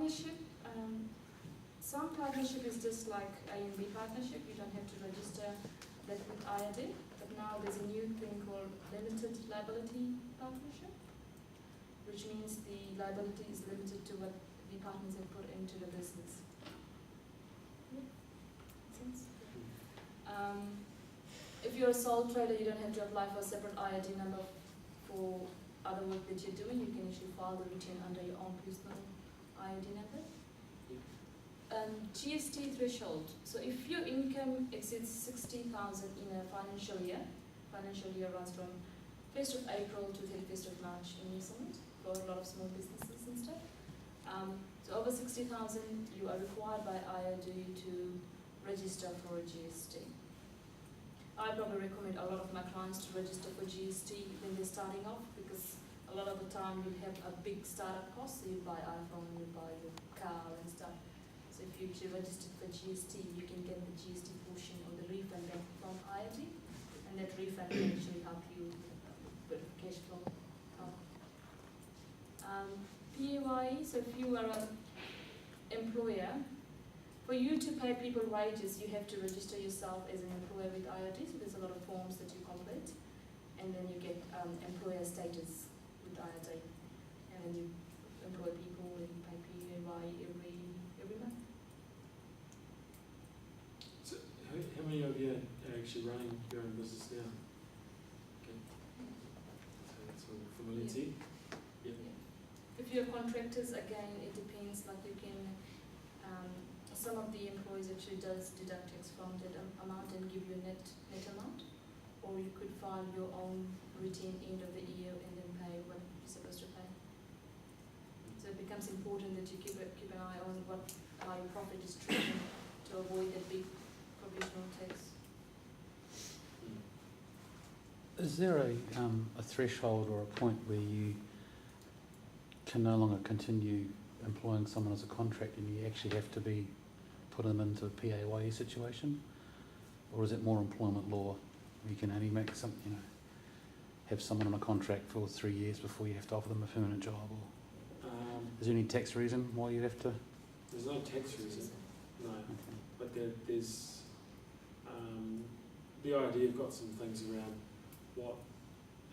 partnership, some partnership is just like A and B partnership. You don't have to register that with IRD. But now there's a new thing called limited liability partnership, which means the liability is limited to what the partners have put into the business. Yeah. Make sense? If you're a sole trader, you don't have to apply for a separate IRD number for other work that you're doing. You can actually file the return under your own personal IRD number. GST threshold. So if your income exceeds 60,000 in a financial year runs from 1st of April to 31st of March in New Zealand for a lot of small businesses and stuff. So over 60,000, you are required by IRD to register for a GST. I probably recommend a lot of my clients to register for GST when they're starting off, because a lot of the time you have a big startup cost. So you buy iPhone, you buy your car and stuff. So if you actually registered for GST, you can get the GST portion of the refund back from IRD, and that refund can actually help you with cash flow help. PAYE, so if you are an employer, for you to pay people wages, you have to register yourself as an employer with IRD. So there's a lot of forms that you complete, and then you get employer status with IRD, and then you employ people and you pay PAYE every month. So how many of you are actually running your own business now? Okay. So that's all familiar to you? Yep. Yeah. If you're contractors, again, it depends. Like you can, some of the employees actually does deduct tax from that amount and give you a net amount, or you could file your own routine end of the year and then pay what you're supposed to pay. So it becomes important that you keep an eye on how your profit is treated to avoid that big provisional tax. Is there a threshold or a point where you can no longer continue employing someone as a contractor and you actually have to be put them into a PAYE situation? Or is it more employment law? You can only make some, have someone on a contract for 3 years before you have to offer them a permanent job? Or is there any tax reason why you have to? There's no tax reason, no. Okay. But there's the idea. You've got some things around what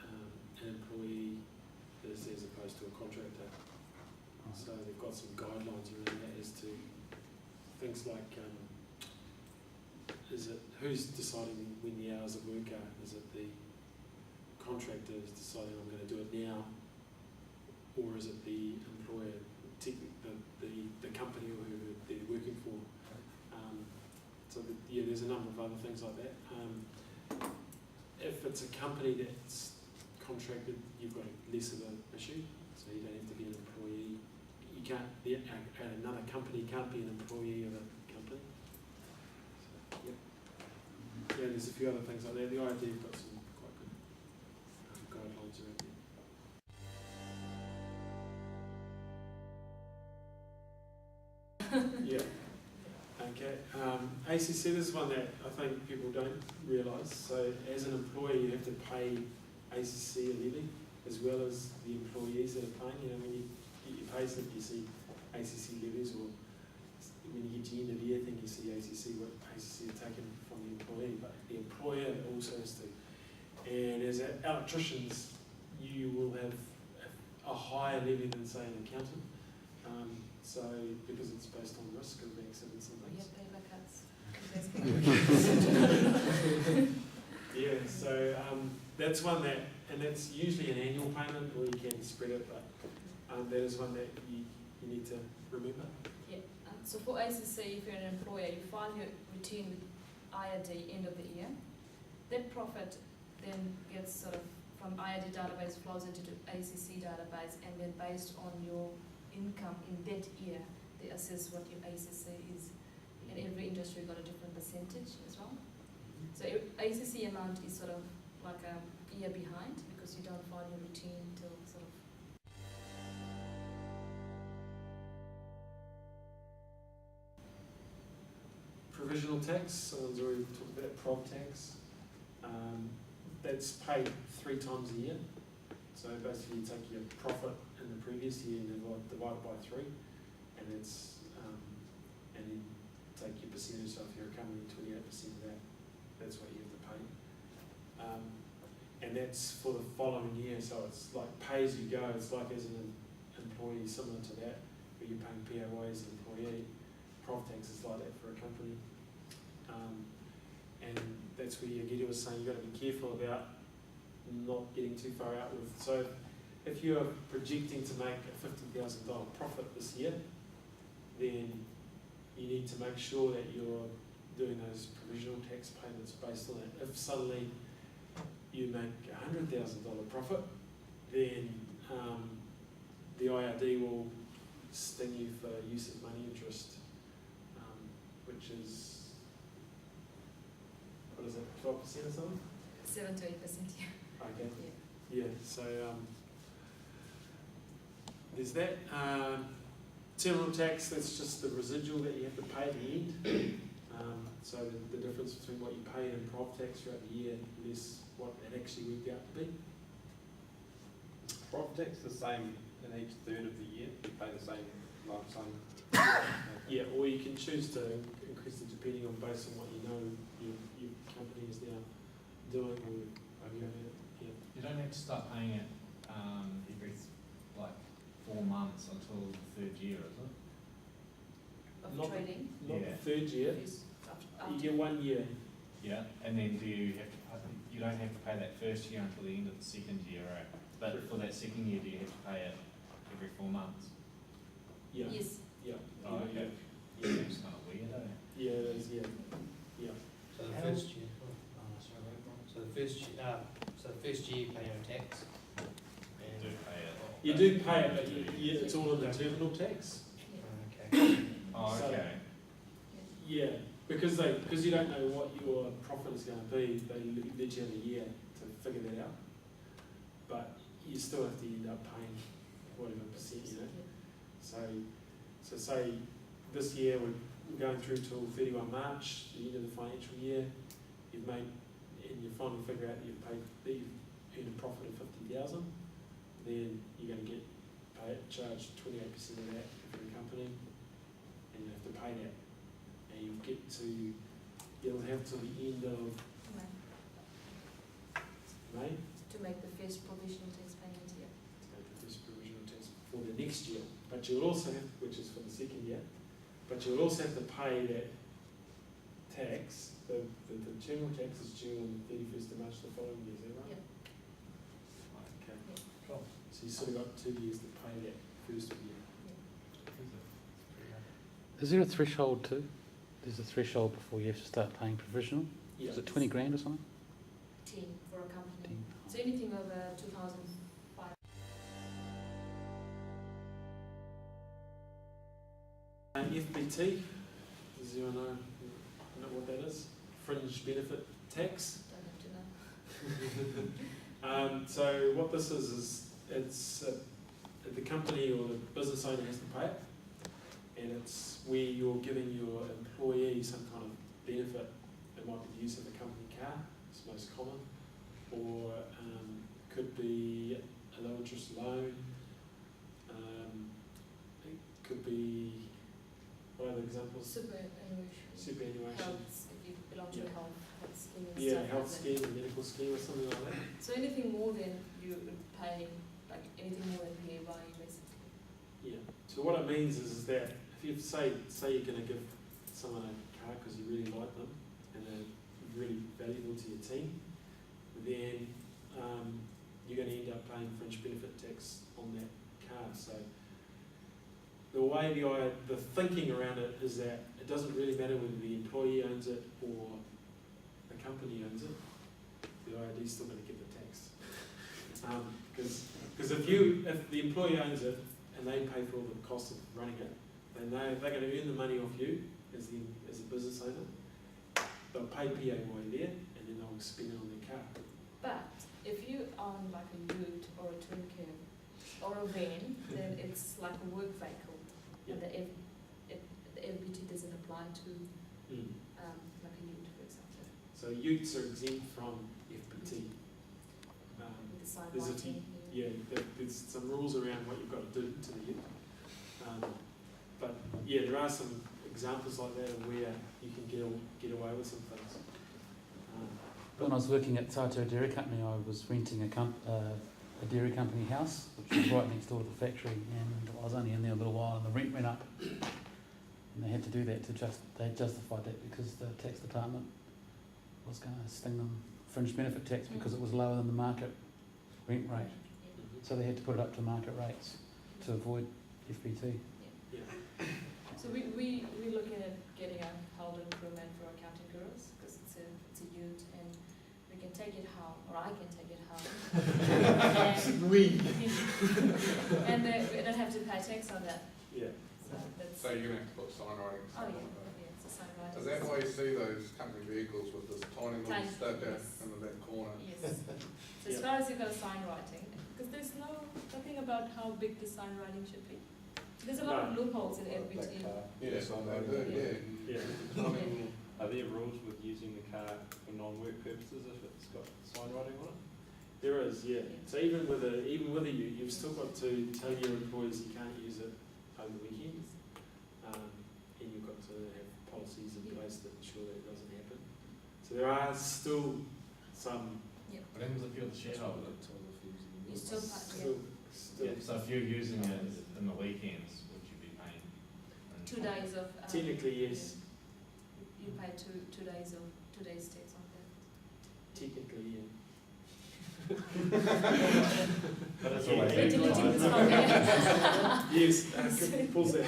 an employee is as opposed to a contractor. Right. So they've got some guidelines around that as to things like is it who's deciding when the hours of work are? Is it the contractor is deciding I'm going to do it now, or is it the employer, the company or who they're working for? There's a number of other things like that. If it's a company that's contracted, you've got less of an issue, so you don't have to be an employee. You can't be at another company. You can't be an employee of a company. So, yeah, there's a few other things like that. The IRD's got some quite good guidelines around there. Yeah. Okay. ACC, this is one that I think people don't realise. So as an employee, you have to pay ACC a levy as well as the employees that are paying. When you get your pay slip, you see ACC levies, or when you get to the end of the year thing, you see ACC, what ACC are taken from the employee, but the employer also has to. And as electricians, you will have a higher levy than, say, an accountant. So because it's based on risk of accidents and things. Yeah, so that's one that, and that's usually an annual payment, or you can spread it, but that is one that you need to remember. Yeah, so for ACC, if you're an employer, you file your routine with IRD end of the year. That profit then gets sort of from IRD database flows into the ACC database, and then based on your income in that year, they assess what your ACC is. And every industry got a different percentage as well. So ACC amount is sort of like a year behind because you don't file your routine until sort of. Provisional tax, someone's already talked about prov tax. That's paid 3 times a year. So basically you take your profit in the previous year and divide it by 3, and and it's and then take your percentage. So if you're a company, 28% of that, that's what you have to pay. And that's for the following year, so it's like pay as you go. It's like as an employee, similar to that, where you're paying PAY as an employee. Prov tax is like that for a company. And that's where Yagita was saying you've got to be careful about not getting too far out with. So if you're projecting to make a $50,000 profit this year, then you need to make sure that you're doing those provisional tax payments based on that. If suddenly you make a $100,000 profit, then the IRD will sting you for use of money interest, which is, what is it, 12% or something? 7 to 8%, yeah. Okay. Yeah. Yeah, so there's that. Terminal tax, that's just the residual that you have to pay at the end. So the difference between what you pay in prov tax throughout the year less what it actually worked out to be. Prov tax the same in each third of the year? You pay the same lump sum? Yeah, or you can choose to increase it depending on based on what you know your company is now doing. Or yeah. You don't have to start paying it every 4 months until the 3rd year, is it? Of Not- trading. Not Yeah. the 3rd year. Is You get 1 year. Yeah, and then you don't have to pay that first year until the end of the 2nd year, right? But for that 2nd year, do you have to pay it every 4 months? Yeah. Yes. Yeah. Oh, okay. Yeah. Seems kind of weird, eh? Yeah, it is. Yeah. Yeah. So the How- first year, so the first year you pay no tax. You do pay it. You do pay it, but it's all in the terminal tax. Yeah. Okay. Oh, So- okay. Yeah, because you don't know what your profit is going to be, they let you have a year to figure that out. But you still have to end up paying whatever percent, you know. So say this year we're going through till 31 March, the end of the financial year. You've made, and you finally figure out that you've earned a profit of 50,000. Then you're going to get charged 28% of that for the company, and you have to pay that. And you'll have till the end of May To make the first provisional tax payment here. to make the first provisional tax for the next year. But you'll also have, which is for the 2nd year, but you'll also have to pay that tax. The terminal tax is due on the 31st of March the following year, is that right? Yeah. Okay. Cool. So you've sort of got 2 years to pay that first year. Is there a threshold too? There's a threshold before you have to start paying provisional? Yeah. Is it 20 grand or something? 10 for a company. 10. So anything over 2005. FBT, does anyone know what that is? Fringe benefit tax. Don't have to know. So what this is it's the company or the business owner has to pay it, and it's where you're giving your employee some kind of benefit. It might be the use of a company car, it's most common, or could be a low interest loan. It could be, what other examples? Superannuation. Superannuation. Health, if you belong to a health scheme and Yeah, stuff health like scheme, a medical scheme or something like that. that. So anything more than you would pay, like anything more than PAYE basically. Yeah. So what it means is that if you say you're going to give someone a car because you really like them and they're really valuable to your team, then you're going to end up paying fringe benefit tax on that car. So the way the thinking around it is that it doesn't really matter whether the employee owns it or the company owns it. The IRD is still going to get the tax. Because if the employee owns it and they pay for all the cost of running it, they know they're going to earn the money off you as a business owner. They'll pay PAY there, and then they'll spend it on their car. But if you own like a ute or a twin cab or a van, then it's like a work vehicle. And the FBT doesn't apply to like a ute, for example. So utes are exempt from FBT. With the side There's a few, lighting. yeah, there's some rules around what you've got to do to the ute. But yeah, there are some examples like that of where you can get away with some things. When I was working at Tātou Dairy Company, I was renting a dairy company house, which was right next door to the factory, and I was only in there a little while, and the rent went up. And they had to do that they justified that because the tax department was going to sting them fringe benefit tax because it was lower than the market rent rate. So they had to put it up to market rates to avoid FBT. Yeah. So we're looking at getting a Holden crewman for accounting girls because it's a unit and we can take it home, or I can take it home. And we don't have to pay tax on that. Yeah. So that's. So you're gonna have to put sign writing and Oh stuff yeah, like that. yeah, it's a sign writing. Is that why you see those company vehicles with this tiny little Tiny, sticker yes. in the back corner? Yes. So as far as you've got a sign writing, because there's nothing about how big the sign writing should be. There's a lot of loopholes in FBT. Yeah, Sign they writing. do, yeah. Yeah. Tiny little- Are there rules with using the car for non-work purposes if it's got sign writing on it? There is, yeah. So even with a you've still got to tell your employees you can't use it over the weekends, and you've got to have policies in place that ensure that doesn't happen. So there are still some What happens if you're the shareholder? You still pay, still Yeah, so if you're using it in the weekends, would you be paying? 2 days of. technically yes. You pay two days tax on that. Technically, yeah. But it's Yeah. always. It's not there. Yes, pulls that.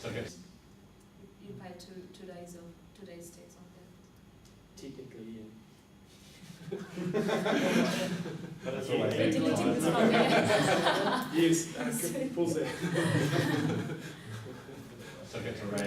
So it's You pay two days tax on that. Technically, yeah. But it's Yeah. always. It's not there. Yes, pulls that. So it's a rate.